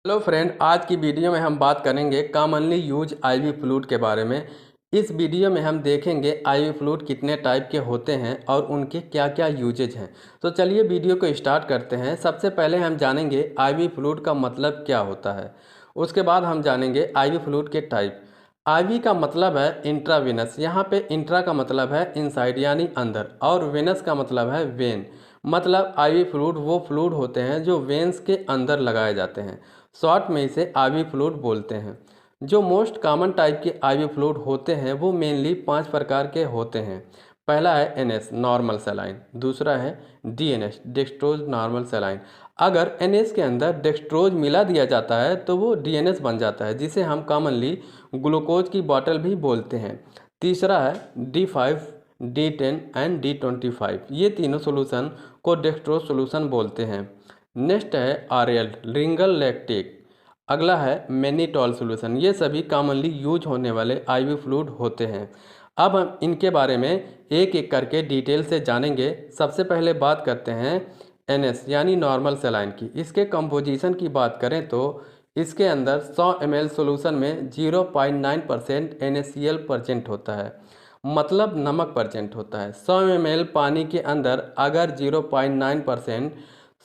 Hello friend, आज की video में हम बात करेंगे कॉमनली यूज आईवी फ्लूइड के बारे में। इस वीडियो में हम देखेंगे आईवी फ्लूइड कितने टाइप के होते हैं और उनके क्या क्या यूजेज हैं। तो चलिए वीडियो को स्टार्ट करते हैं। सबसे पहले हम जानेंगे आईवी फ्लूइड का मतलब क्या होता है। उसके बाद हम जानेंगे आईवी फ्लूइड के टाइप। आईवी का मतलब है इंट्रावेनस। यहाँ पे इंट्रा का मतलब है इनसाइड यानी अंदर, और वेनस का मतलब है वेन। मतलब आईवी फ्लूइड वो फ्लूइड होते हैं जो वेन्स के अंदर लगाए जाते हैं। शॉर्ट में इसे आईवी फ्लूइड बोलते हैं। जो मोस्ट कॉमन टाइप के आईवी फ्लूइड होते हैं वो मेनली 5 प्रकार के होते हैं। पहला है एनएस नॉर्मल सलाइन, दूसरा है डीएनएस डेक्सट्रोज नॉर्मल सलाइन। अगर एनएस के अंदर डेक्सट्रोज मिला दिया जाता है तो वो डीएनएस बन जाता है, जिसे हम कॉमनली ग्लूकोज की बॉटल भी बोलते हैं। तीसरा है D5, D10 एंड D25। ये तीनों सोल्यूशन को डेक्सट्रोज सोल्यूशन बोलते हैं। नेक्स्ट है आरएल रिंगल लैक्टेट। अगला है मैनिटॉल सोल्यूशन। ये सभी कॉमनली यूज होने वाले आईवी फ्लूइड होते हैं। अब हम इनके बारे में एक एक करके डिटेल से जानेंगे। सबसे पहले बात करते हैं एनएस यानी नॉर्मल सलाइन की। इसके कंपोजिशन की बात करें तो इसके अंदर 100 ml सोल्यूशन में 0.9% NaCl परसेंट होता है, मतलब नमक परसेंट होता है। 100 ml पानी के अंदर अगर 0.9%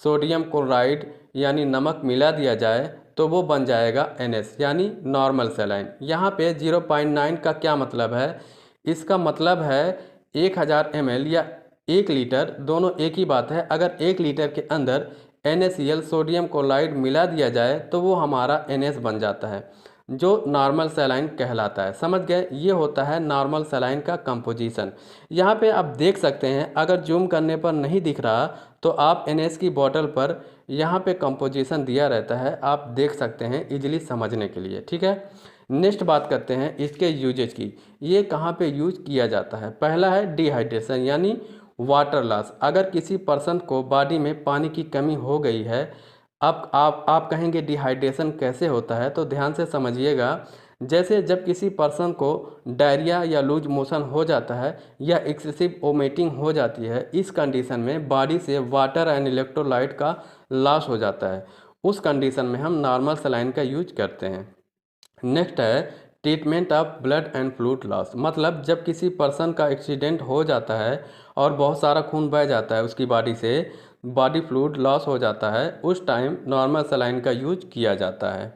सोडियम क्लोराइड यानी नमक मिला दिया जाए तो वो बन जाएगा NS यानी नॉर्मल सलाइन। यहाँ पे 0.9 का क्या मतलब है? इसका मतलब है 1000 ml या 1 लीटर, दोनों एक ही बात है। अगर 1 लीटर के अंदर NaCl सोडियम क्लोराइड मिला दिया जाए तो वो हमारा NS बन जाता है, जो नॉर्मल सलाइन कहलाता है। समझ गए? ये होता है नॉर्मल सलाइन का कंपोजिशन। यहाँ पे आप देख सकते हैं, अगर जूम करने पर नहीं दिख रहा तो आप NS की बोतल पर यहाँ पे कंपोजिशन दिया रहता है, आप देख सकते हैं इजीली समझने के लिए। ठीक है, नेक्स्ट बात करते हैं इसके यूजेज की। ये कहाँ पे यूज किया जाता है? पहला है डिहाइड्रेशन यानी वाटर लॉस। अगर किसी पर्सन को बॉडी में पानी की कमी हो गई है, अब आप कहेंगे डिहाइड्रेशन कैसे होता है, तो ध्यान से समझिएगा। जैसे जब किसी पर्सन को डायरिया या लूज मोशन हो जाता है या एक्सेसिव वोमिटिंग हो जाती है, इस कंडीशन में बॉडी से वाटर एंड इलेक्ट्रोलाइट का लॉस हो जाता है। उस कंडीशन में हम नॉर्मल सलाइन का यूज करते हैं। नेक्स्ट है treatment of blood and fluid loss. मतलब जब किसी पर्सन का एक्सीडेंट हो जाता है और बहुत सारा खून बह जाता है उसकी बॉडी से, बॉडी फ्लूइड लॉस हो जाता है, उस टाइम नॉर्मल सलाइन का यूज किया जाता है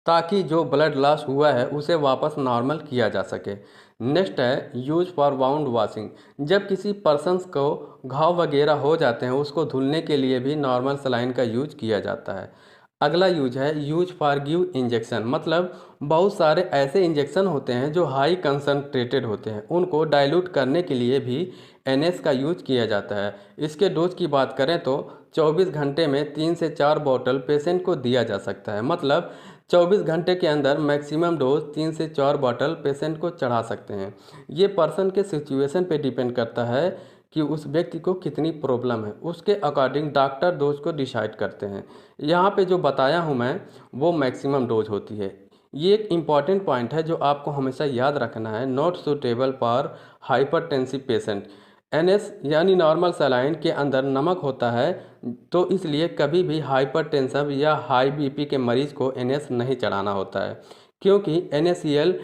ताकि जो ब्लड लॉस हुआ है उसे वापस नॉर्मल किया जा सके। नेक्स्ट है यूज फॉर वाउंड वॉशिंग। जब किसी पर्सन को घाव वगैरह हो जाते हैं उसको धुलने के लिए भी नॉर्मल सलाइन का यूज किया जाता है। अगला यूज है यूज फॉर गिव इंजेक्शन। मतलब बहुत सारे ऐसे इंजेक्शन होते हैं जो हाई कंसनट्रेटेड होते हैं, उनको डाइल्यूट करने के लिए भी एनएस का यूज किया जाता है। इसके डोज की बात करें तो 24 घंटे में 3 से 4 बोतल पेशेंट को दिया जा सकता है। मतलब 24 घंटे के अंदर मैक्सिमम डोज 3 से 4 बॉटल पेशेंट को चढ़ा सकते हैं। ये पर्सन के सिचुएशन पे डिपेंड करता है कि उस व्यक्ति को कितनी प्रॉब्लम है, उसके अकॉर्डिंग डॉक्टर डोज को डिसाइड करते हैं। यहाँ पे जो बताया हूँ मैं वो मैक्सिमम डोज होती है। ये एक इम्पॉर्टेंट पॉइंट है जो आपको हमेशा याद रखना है। Not suitable for hypertensive patient. NS यानी नॉर्मल सलाइन के अंदर नमक होता है, तो इसलिए कभी भी हाइपरटेंसिव या हाई बीपी के मरीज को एनएस नहीं चढ़ाना होता है, क्योंकि NaCl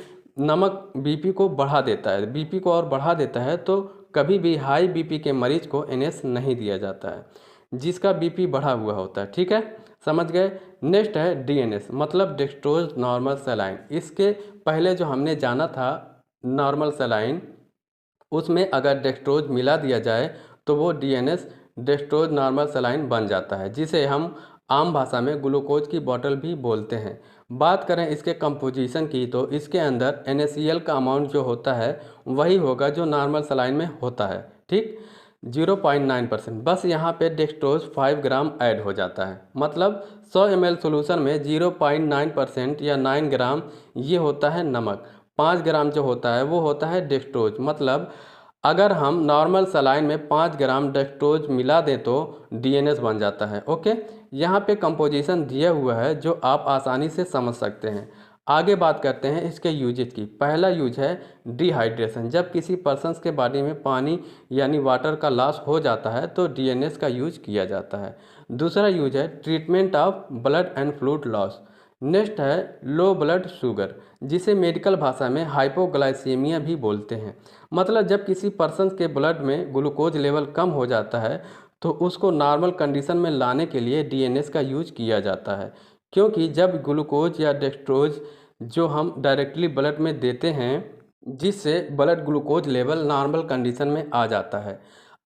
नमक बीपी को बढ़ा देता है, बीपी को और बढ़ा देता है। तो कभी भी हाई बीपी के मरीज को NS नहीं दिया जाता है जिसका बीपी बढ़ा हुआ होता है। ठीक है, समझ गए? नेक्स्ट है डीएनएस मतलब डेक्सट्रोज नॉर्मल सलाइन। इसके पहले जो हमने जाना था नॉर्मल सलाइन, उसमें अगर डेक्सट्रोज मिला दिया जाए तो वो डीएनएस डेक्सट्रोज नॉर्मल सलाइन बन जाता है, जिसे हम आम भाषा में ग्लूकोज की बोतल भी बोलते हैं। बात करें इसके कंपोजिशन की तो इसके अंदर NaCl का अमाउंट जो होता है वही होगा जो नॉर्मल सलाइन में होता है। ठीक, 0.9%। बस यहाँ पे डेक्सट्रोज 5 ग्राम ऐड हो जाता है। मतलब 100 ml सोल्यूशन में 0.9% या 9 ग्राम ये होता है नमक, 5 ग्राम जो होता है वो होता है डेक्सट्रोज। मतलब अगर हम नॉर्मल सलाइन में 5 ग्राम डेक्सट्रोज मिला दें तो डीएनएस बन जाता है। ओके, यहाँ पे कंपोजिशन दिया हुआ है जो आप आसानी से समझ सकते हैं। आगे बात करते हैं इसके यूजेज की। पहला यूज है डिहाइड्रेशन। जब किसी पर्सन के बॉडी में पानी यानी वाटर का लॉस हो जाता है तो डीएनएस का यूज किया जाता है। दूसरा यूज है treatment of blood and fluid loss. Next है लो ब्लड शुगर, जिसे मेडिकल भाषा में हाइपोग्लाइसीमिया भी बोलते हैं। मतलब जब किसी पर्सन के ब्लड में ग्लूकोज लेवल कम हो जाता है तो उसको नॉर्मल कंडीशन में लाने के लिए डीएनएस का यूज किया जाता है, क्योंकि जब ग्लूकोज या डेक्सट्रोज जो हम डायरेक्टली ब्लड में देते हैं जिससे blood glucose level normal condition में आ जाता है।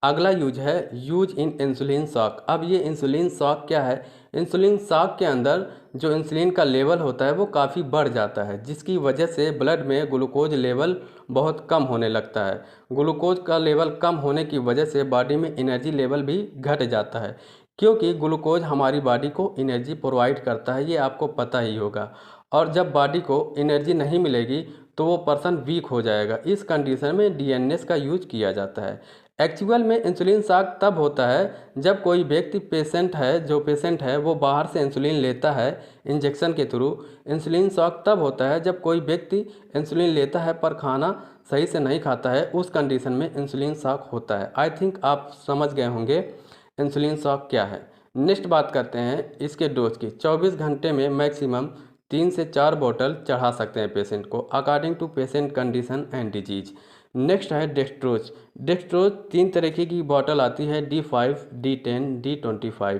अगला यूज है यूज इन इंसुलिन शॉक। अब ये इंसुलिन शॉक क्या है? इंसुलिन शॉक के अंदर जो इंसुलिन का लेवल होता है वो काफ़ी बढ़ जाता है, जिसकी वजह से ब्लड में ग्लूकोज लेवल बहुत कम होने लगता है। ग्लूकोज का लेवल कम होने की वजह से बॉडी में एनर्जी लेवल भी घट जाता है, क्योंकि ग्लूकोज हमारी बॉडी को एनर्जी प्रोवाइड करता है, ये आपको पता ही होगा। और जब बॉडी को एनर्जी नहीं मिलेगी तो वो पर्सन वीक हो जाएगा। इस कंडीशन में डीएनएस का यूज किया जाता है। एक्चुअल में इंसुलिन शॉक तब होता है जब कोई व्यक्ति जो पेशेंट है वो बाहर से इंसुलिन लेता है इंजेक्शन के थ्रू। इंसुलिन शॉक तब होता है जब कोई व्यक्ति इंसुलिन लेता है पर खाना सही से नहीं खाता है, उस कंडीशन में इंसुलिन शॉक होता है। आई थिंक आप समझ गए होंगे इंसुलिन शॉक क्या है। नेक्स्ट बात करते हैं इसके डोज की। 24 घंटे में मैक्सिमम 3 से 4 बोतल चढ़ा सकते हैं पेशेंट को, according to patient condition and disease. Next है डेक्सट्रोज। डेक्सट्रोज 3 तरीके की बॉटल आती है, D5, D10, D25।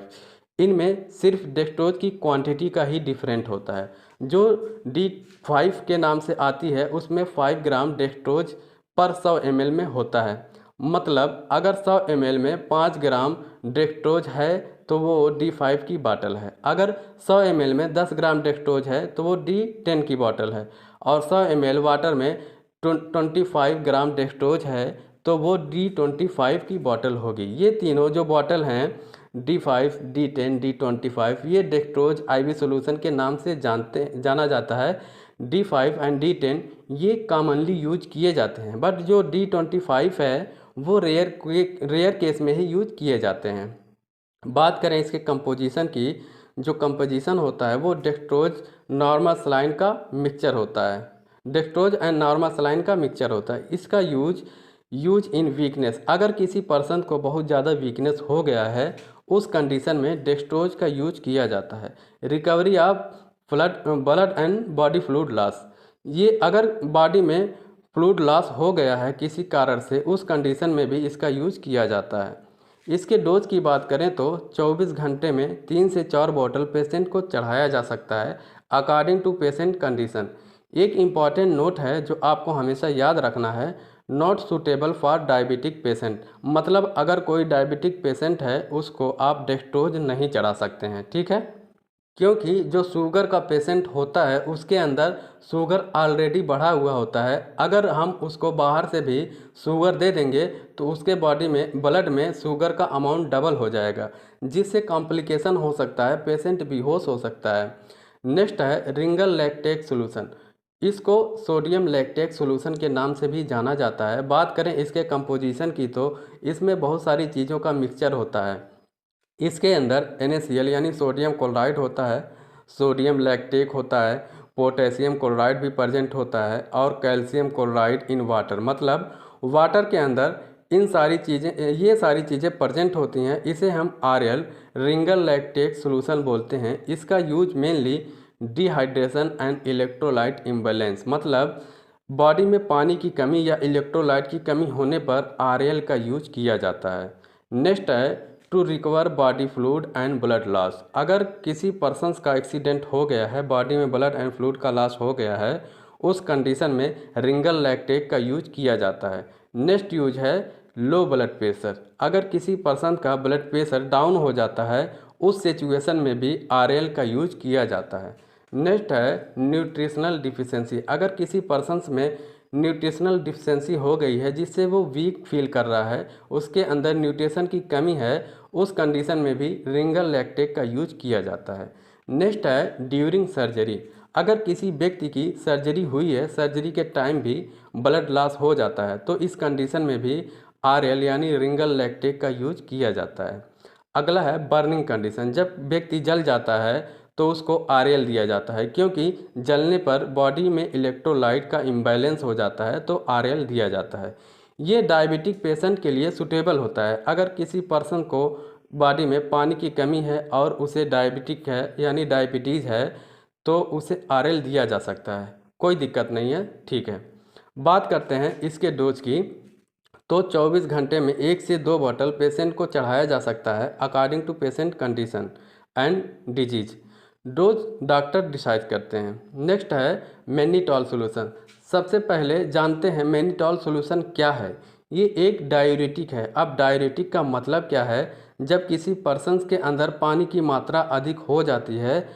इनमें सिर्फ डेक्सट्रोज की क्वांटिटी का ही डिफरेंट होता है। जो D5 के नाम से आती है उसमें 5 ग्राम डेक्सट्रोज पर 100 ml में होता है। मतलब अगर 100 ml में 5 ग्राम डेक्सट्रोज है तो वो D5 की बॉटल है। अगर 100 ml में 10 ग्राम डेक्सट्रोज है तो वो D10 की बॉटल है। और 100 ml वाटर में 25 ग्राम डेक्सट्रोज है तो वो D25 की बॉटल होगी। ये तीनों जो बॉटल हैं D5, D10, D25, ये डेक्सट्रोज आईवी सोल्यूशन के नाम से जाना जाता है। D5 एंड D10 ये कॉमनली यूज किए जाते हैं, बट जो D25 है वो रेयर केस में ही यूज किए जाते हैं। बात करें इसके कंपोजिशन की, जो कंपोजिशन होता है वो डेक्सट्रोज नॉर्मल सलाइन का मिक्सचर होता है। डेक्सट्रोज एंड नॉर्मल सलाइन का मिक्सचर होता है। इसका यूज इन वीकनेस, अगर किसी पर्सन को बहुत ज़्यादा वीकनेस हो गया है उस कंडीशन में डेक्सट्रोज का यूज किया जाता है। Recovery of blood and body fluid loss, ये अगर बॉडी में फ्लूइड लॉस हो गया है किसी कारण से उस कंडीशन में भी इसका यूज किया जाता है। इसके डोज की बात करें तो 24 घंटे में 3 से 4 बोतल पेशेंट को चढ़ाया जा सकता है, अकॉर्डिंग टू पेशेंट कंडीशन। एक इम्पॉर्टेंट नोट है जो आपको हमेशा याद रखना है, not suitable for diabetic patient. मतलब अगर कोई डायबिटिक पेशेंट है उसको आप डेक्सट्रोज नहीं चढ़ा सकते हैं, ठीक है, क्योंकि जो शुगर का पेशेंट होता है उसके अंदर शुगर ऑलरेडी बढ़ा हुआ होता है। अगर हम उसको बाहर से भी शुगर दे देंगे तो उसके बॉडी में ब्लड में शुगर का अमाउंट डबल हो जाएगा, जिससे कॉम्प्लिकेशन हो सकता है, पेशेंट बेहोश हो सकता है। नेक्स्ट है रिंगल लैक्टेट सोल्यूशन। इसको सोडियम लैक्टेट सोल्यूशन के नाम से भी जाना जाता है। बात करें इसके कंपोजिशन की तो इसमें बहुत सारी चीज़ों का मिक्सचर होता है। इसके अंदर NaCl यानी सोडियम क्लोराइड होता है, सोडियम लैक्टेट होता है, पोटेशियम क्लोराइड भी प्रेजेंट होता है और कैल्शियम क्लोराइड इन वाटर। मतलब वाटर के अंदर ये सारी चीज़ें प्रेजेंट होती हैं। इसे हम RL रिंगल लैक्टेट सोल्यूशन बोलते हैं। इसका use mainly dehydration and electrolyte imbalance, मतलब बॉडी में पानी की कमी या इलेक्ट्रोलाइट की कमी होने पर RL का यूज किया जाता है। नेक्स्ट है to recover body fluid and blood loss. अगर किसी पर्सन्स का एक्सीडेंट हो गया है, बॉडी में ब्लड एंड फ्लूइड का लॉस हो गया है, उस कंडीशन में रिंगल लैक्टेट का यूज किया जाता है। नेक्स्ट यूज है लो ब्लड प्रेशर। अगर किसी पर्सन का ब्लड प्रेशर डाउन हो जाता है उस सिचुएशन में भी RL का यूज किया जाता है। नेक्स्ट है न्यूट्रिशनल डिफिशेंसी। अगर किसी पर्सन्स में न्यूट्रिशनल डिफिशेंसी हो गई है जिससे वो वीक फील कर रहा है, उसके अंदर न्यूट्रिशन की कमी है, उस कंडीशन में भी रिंगल लैक्टेट का यूज किया जाता है। नेक्स्ट है ड्यूरिंग सर्जरी। अगर किसी व्यक्ति की सर्जरी हुई है, सर्जरी के टाइम भी ब्लड लॉस हो जाता है तो इस कंडीशन में भी RL यानी रिंगल लैक्टेट का यूज किया जाता है। अगला है बर्निंग कंडीशन। जब व्यक्ति जल जाता है तो उसको RL दिया जाता है, क्योंकि जलने पर बॉडी में इलेक्ट्रोलाइट का इम्बैलेंस हो जाता है तो RL दिया जाता है। ये डायबिटिक पेशेंट के लिए सूटेबल होता है। अगर किसी पर्सन को बॉडी में पानी की कमी है और उसे डायबिटिक है यानी डायबिटीज़ है तो उसे आरएल दिया जा सकता है, कोई दिक्कत नहीं है, ठीक है। बात करते हैं इसके डोज की, तो 24 घंटे में 1 से 2 बॉटल पेशेंट को चढ़ाया जा सकता है according to patient condition and disease. Dose doctor decide करते हैं। नेक्स्ट है मैनिटॉल सॉल्यूशन। सबसे पहले जानते हैं मैनिटॉल सॉल्यूशन क्या है। ये एक डायूरेटिक है। अब डायूरेटिक का मतलब क्या है, जब किसी पर्सन के अंदर पानी की मात्रा अधिक हो जाती है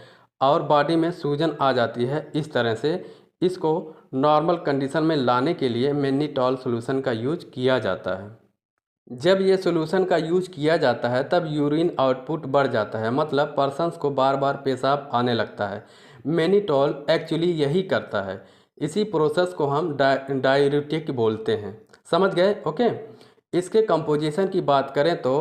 और बॉडी में सूजन आ जाती है, इस तरह से इसको नॉर्मल कंडीशन में लाने के लिए मैनिटॉल सॉल्यूशन का यूज किया जाता है। जब ये सॉल्यूशन का यूज किया जाता है तब यूरिन आउटपुट बढ़ जाता है, मतलब पर्सन्स को बार बार पेशाब आने लगता है। मैनिटॉल एक्चुअली यही करता है। इसी प्रोसेस को हम डायूरेटिक बोलते हैं। समझ गए? ओके। इसके कंपोजिशन की बात करें तो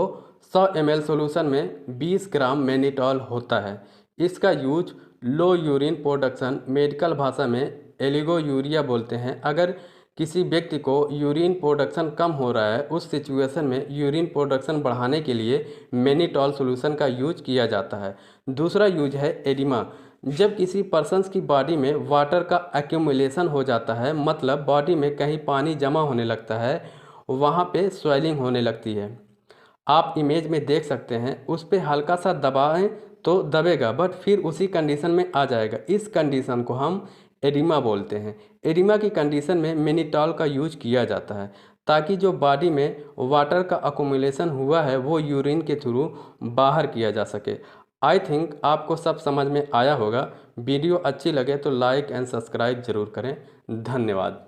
100 ml सॉल्यूशन में 20 ग्राम मैनिटॉल होता है। इसका यूज लो यूरिन प्रोडक्शन, मेडिकल भाषा में एलिगोयूरिया बोलते हैं। अगर किसी व्यक्ति को यूरिन प्रोडक्शन कम हो रहा है, उस सिचुएशन में यूरिन प्रोडक्शन बढ़ाने के लिए मैनिटॉल सॉल्यूशन का यूज किया जाता है। दूसरा यूज है एडिमा। जब किसी पर्सन्स की बॉडी में वाटर का एक्यूमुलेशन हो जाता है, मतलब बॉडी में कहीं पानी जमा होने लगता है, वहाँ पे स्वेलिंग होने लगती है। आप इमेज में देख सकते हैं, उस पर हल्का सा दबाएं तो दबेगा बट फिर उसी कंडीशन में आ जाएगा। इस कंडीशन को हम एडिमा बोलते हैं। एडिमा की कंडीशन में मैनिटॉल का यूज किया जाता है ताकि जो बॉडी में वाटर का अकोमुलेशन हुआ है वो यूरिन के थ्रू बाहर किया जा सके। आई थिंक आपको सब समझ में आया होगा। वीडियो अच्छी लगे तो लाइक एंड सब्सक्राइब जरूर करें। धन्यवाद।